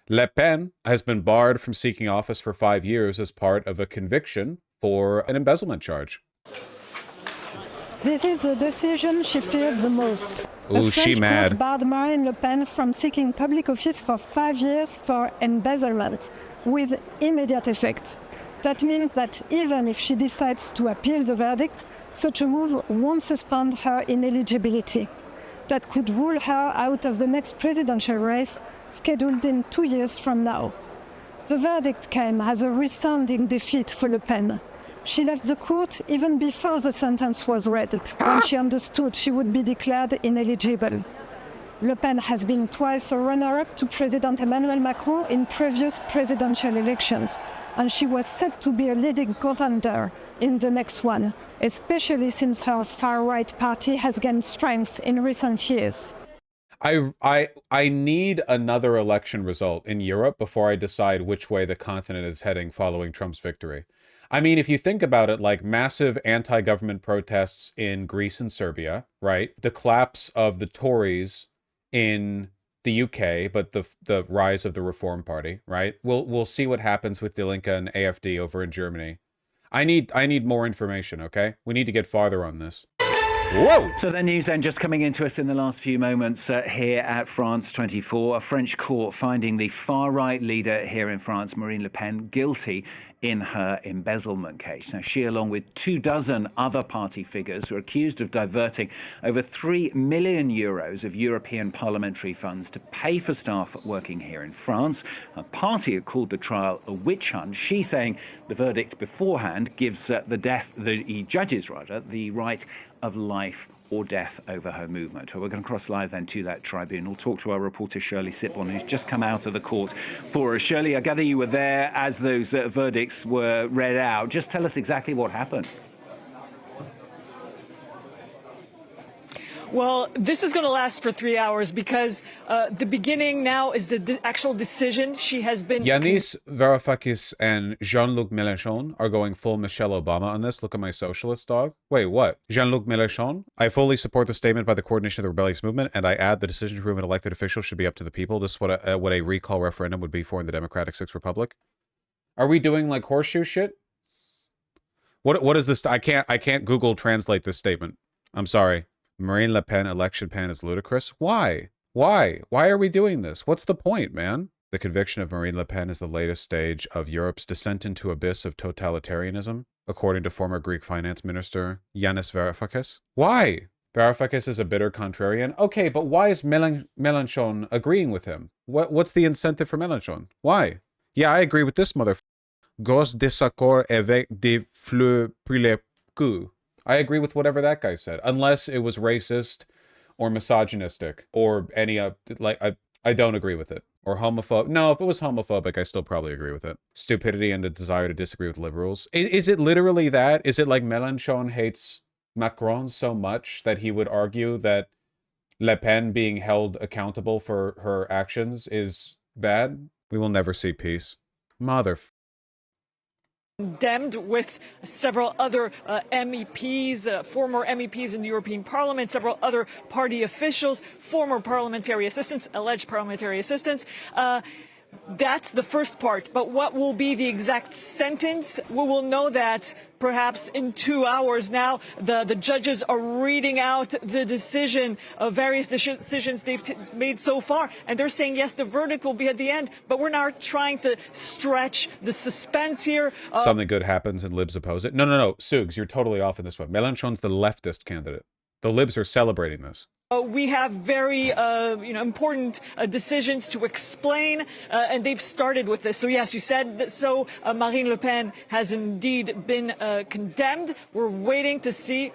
Le Pen has been barred from seeking office for 5 years as part of a conviction for an embezzlement charge. This is the decision she feared the most. Ooh, A she French mad. court barred Marine Le Pen from seeking public office for 5 years for embezzlement, with immediate effect. That means that even if she decides to appeal the verdict, such a move won't suspend her ineligibility. That could rule her out of the next presidential race, scheduled in 2 years from now. The verdict came as a resounding defeat for Le Pen. She left the court even before the sentence was read, when she understood she would be declared ineligible. Le Pen has been twice a runner-up to President Emmanuel Macron in previous presidential elections, and she was set to be a leading contender in the next one, especially since her far-right party has gained strength in recent years. I need another election result in Europe before I decide which way the continent is heading following Trump's victory. I mean, if you think about it, like massive anti-government protests in Greece and Serbia, right? The collapse of the Tories in the UK, but the rise of the Reform Party, right? We'll see what happens with Die Linke and AfD over in Germany. I need more information, okay? We need to get farther on this. Whoa! So the news then just coming into us in the last few moments here at France 24. A French court finding the far-right leader here in France, Marine Le Pen, guilty in her embezzlement case. Now, she, along with 24 other party figures, are accused of diverting over €3 million of European parliamentary funds to pay for staff working here in France. A party had called the trial a witch hunt. She's saying the verdict beforehand gives the judges the right of life or death over her movement. We're going to cross live then to that tribunal, talk to our reporter Shirley Sitbon, who's just come out of the court for us. Shirley, I gather you were there as those verdicts were read out. Just tell us exactly what happened. Well, this is going to last for 3 hours because the beginning now is the actual decision. She has been... Yanis Varoufakis and Jean-Luc Mélenchon are going full Michelle Obama on this. Look at my socialist dog. Wait, what? Jean-Luc Mélenchon? I fully support the statement by the Coordination of the Rebellious Movement, and I add the decision to prove an elected official should be up to the people. This is what a recall referendum would be for in the Democratic Sixth Republic. Are we doing like horseshoe shit? What is this? I can't Google translate this statement. I'm sorry. Marine Le Pen election pan is ludicrous. Why? Why are we doing this? What's the point, man? The conviction of Marine Le Pen is the latest stage of Europe's descent into abyss of totalitarianism, according to former Greek finance minister Yanis Varoufakis. Why? Varoufakis is a bitter contrarian. Okay, but why is Mélenchon agreeing with him? What's the incentive for Mélenchon? Why? Yeah, I agree with this motherfucker. Gos désaccord avec des fleurs pour le cul. I agree with whatever that guy said, unless it was racist or misogynistic or any I don't agree with it. Or homophobic. No, if it was homophobic, I still probably agree with it. Stupidity and a desire to disagree with liberals. Is it literally that? Is it like Mélenchon hates Macron so much that he would argue that Le Pen being held accountable for her actions is bad? We will never see peace. Condemned with several other MEPs, former MEPs in the European Parliament, several other party officials, former parliamentary assistants, alleged parliamentary assistants. That's the first part. But what will be the exact sentence? We will know that perhaps in 2 hours now. The judges are reading out the decision of various decisions they've made so far. And they're saying, yes, the verdict will be at the end. But we're now trying to stretch the suspense here. Something good happens and libs oppose it. No. Sugs, you're totally off in this one. Mélenchon's the leftist candidate. The libs are celebrating this. We have very important decisions to explain, and they've started with this. So, yes, you said that. So Marine Le Pen has indeed been condemned. We're waiting to see,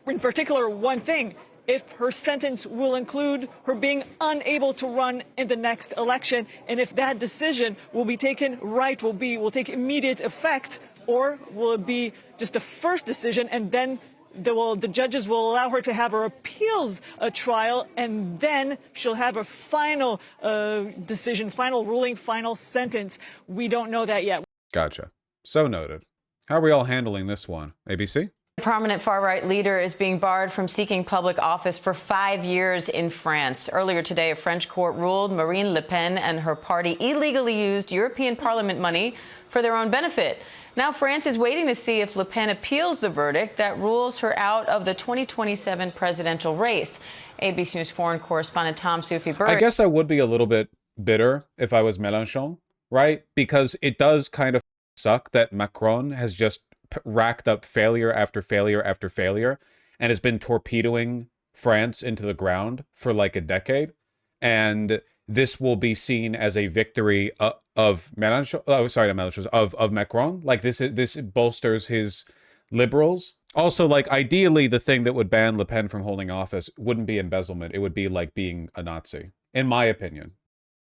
in particular, one thing. If her sentence will include her being unable to run in the next election, and if that decision will be taken will take immediate effect, or will it be just a first decision and then the judges will allow her to have her appeals trial, and then she'll have a final decision, final ruling, final sentence. We don't know that yet. Gotcha. So noted. How are we all handling this one? ABC? A prominent far-right leader is being barred from seeking public office for 5 years in France. Earlier today, a French court ruled Marine Le Pen and her party illegally used European Parliament money for their own benefit. Now France is waiting to see if Le Pen appeals the verdict that rules her out of the 2027 presidential race. ABC News foreign correspondent Tom Soufi-Burri. I guess I would be a little bit bitter if I was Mélenchon, right? Because it does kind of suck that Macron has just racked up failure after failure after failure and has been torpedoing France into the ground for like a decade. And this will be seen as a victory of Mélenchon. Oh, sorry, not Mélenchon, of Macron. Like this bolsters his liberals. Also, like, ideally, the thing that would ban Le Pen from holding office wouldn't be embezzlement. It would be like being a Nazi, in my opinion.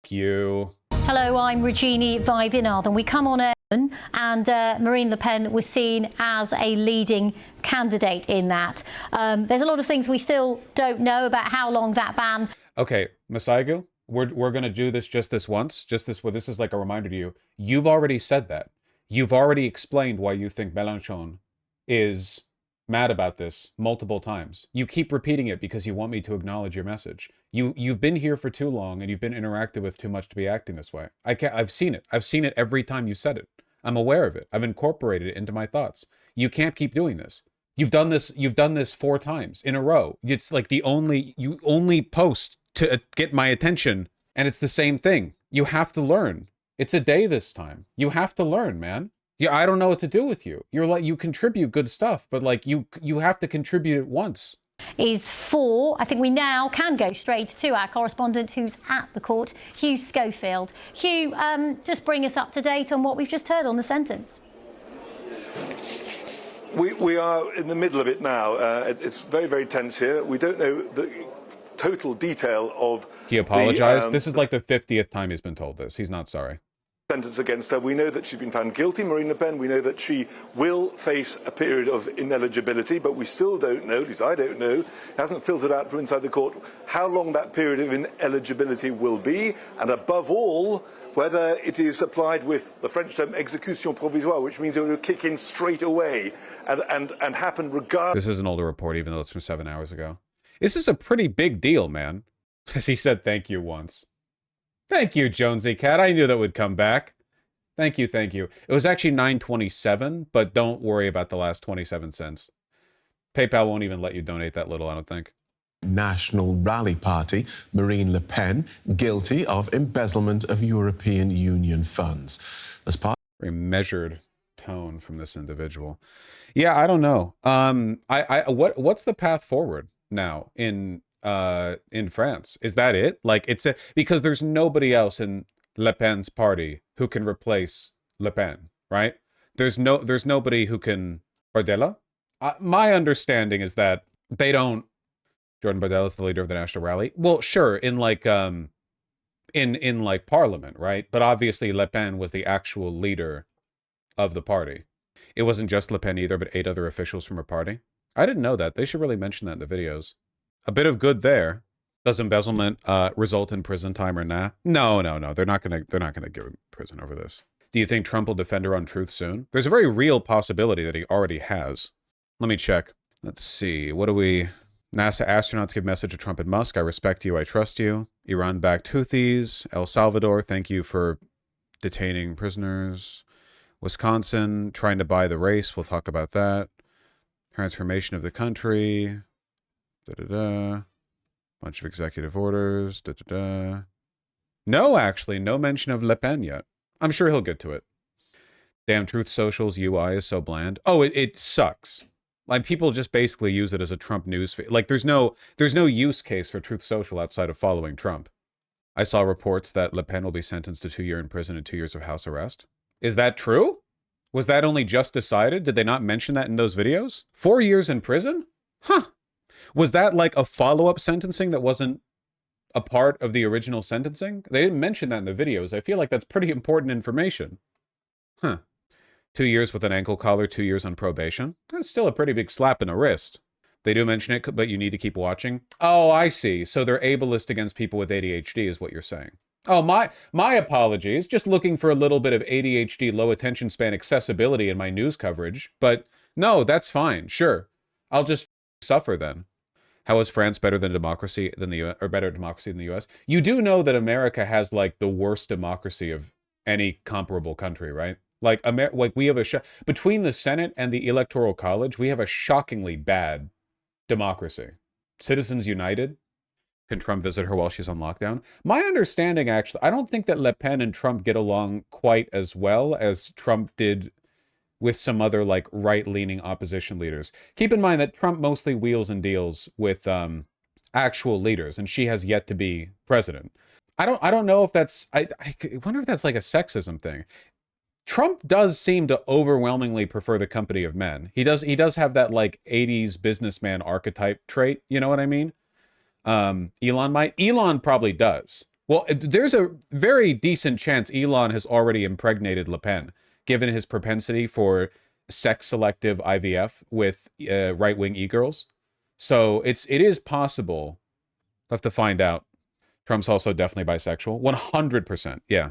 Thank you. Hello, I'm Regini Vaidyanathan. We come on air and Marine Le Pen was seen as a leading candidate in that. There's a lot of things we still don't know about how long that ban. Okay, Masaigu, we're going to do this just this once. This is like a reminder to you. You've already said that. You've already explained why you think Mélenchon is mad about this multiple times. You keep repeating it because you want me to acknowledge your message. You've been here for too long and you've been interacted with too much to be acting this way. I've seen it. I've seen it every time you said it. I'm aware of it. I've incorporated it into my thoughts. You can't keep doing this. You've done this 4 times in a row. It's like you only post to get my attention, and it's the same thing. You have to learn. It's a day this time. You have to learn, man. Yeah, I don't know what to do with you. You're like, you contribute good stuff, but like you have to contribute it once. Is 4. I think we now can go straight to our correspondent who's at the court, Hugh Schofield. Hugh, just bring us up to date on what we've just heard on the sentence. We are in the middle of it now. It's very, very tense here. We don't know the total detail of. He apologized. This is like the 50th time he's been told this. He's not sorry. Sentence against her. We know that she's been found guilty, Marine Le Pen. We know that she will face a period of ineligibility, but we still don't know, at least I don't know, it hasn't filtered out from inside the court, how long that period of ineligibility will be, and above all, whether it is applied with the French term exécution provisoire, which means it will kick in straight away and happen regardless. This is an older report, even though it's from 7 hours ago. This is a pretty big deal, man. As he said thank you once. Thank you, Jonesy Cat. I knew that would come back. Thank you, thank you. It was actually $9.27, but don't worry about the last 27 cents. PayPal won't even let you donate that little, I don't think. National Rally Party, Marine Le Pen, guilty of embezzlement of European Union funds. As part Very measured tone from this individual. Yeah, I don't know. What's the path forward now in France? Is that it? Like, because there's nobody else in Le Pen's party who can replace Le Pen, right? There's nobody who can. Bardella? My understanding is that they don't. Jordan Bardella is the leader of the National Rally. Well, sure, in like Parliament, right? But obviously Le Pen was the actual leader of the party. It wasn't just Le Pen either, but 8 other officials from her party. I didn't know that. They should really mention that in the videos. A bit of good there. Does embezzlement result in prison time or nah? No. They're not gonna give him prison over this. Do you think Trump will defend her on truth soon? There's a very real possibility that he already has. Let me check. Let's see. What do we? NASA astronauts give message to Trump and Musk. I respect you. I trust you. Iran-backed Houthis. El Salvador. Thank you for detaining prisoners. Wisconsin trying to buy the race. We'll talk about that. Transformation of the country. Bunch of executive orders. No, actually, no mention of Le Pen yet. I'm sure he'll get to it. Damn, Truth Social's UI is so bland. Oh, it sucks. Like, people just basically use it as a Trump news feed. Like, there's no use case for Truth Social outside of following Trump. I saw reports that Le Pen will be sentenced to 2 years in prison and 2 years of house arrest. Is that true? Was that only just decided? Did they not mention that in those videos? 4 years in prison? Huh. Was that like a follow-up sentencing that wasn't a part of the original sentencing? They didn't mention that in the videos. I feel like that's pretty important information. Huh. 2 years with an ankle collar, 2 years on probation. That's still a pretty big slap in the wrist. They do mention it, but you need to keep watching. Oh, I see. So they're ableist against people with ADHD is what you're saying. Oh, my apologies. Just looking for a little bit of ADHD, low attention span accessibility in my news coverage. But No, that's fine. Sure. I'll just suffer then. How is France better than democracy than the US, or better democracy than the US? You do know that America has like the worst democracy of any comparable country, right? Like like we have between the Senate and the Electoral College, we have a shockingly bad democracy. Citizens United. Can Trump visit her while she's on lockdown? My understanding, actually, I don't think that Le Pen and Trump get along quite as well as Trump did with some other like right-leaning opposition leaders. Keep in mind that Trump mostly wheels and deals with actual leaders, and she has yet to be president. I don't know if that's I wonder if that's like a sexism thing. Trump does seem to overwhelmingly prefer the company of men. He does have that like 80s businessman archetype trait, you know what I mean? Elon might. Elon probably does. Well, there's a very decent chance Elon has already impregnated Le Pen, given his propensity for sex-selective IVF with right-wing e-girls. So it is possible. We'll have to find out. Trump's also definitely bisexual. 100%. Yeah.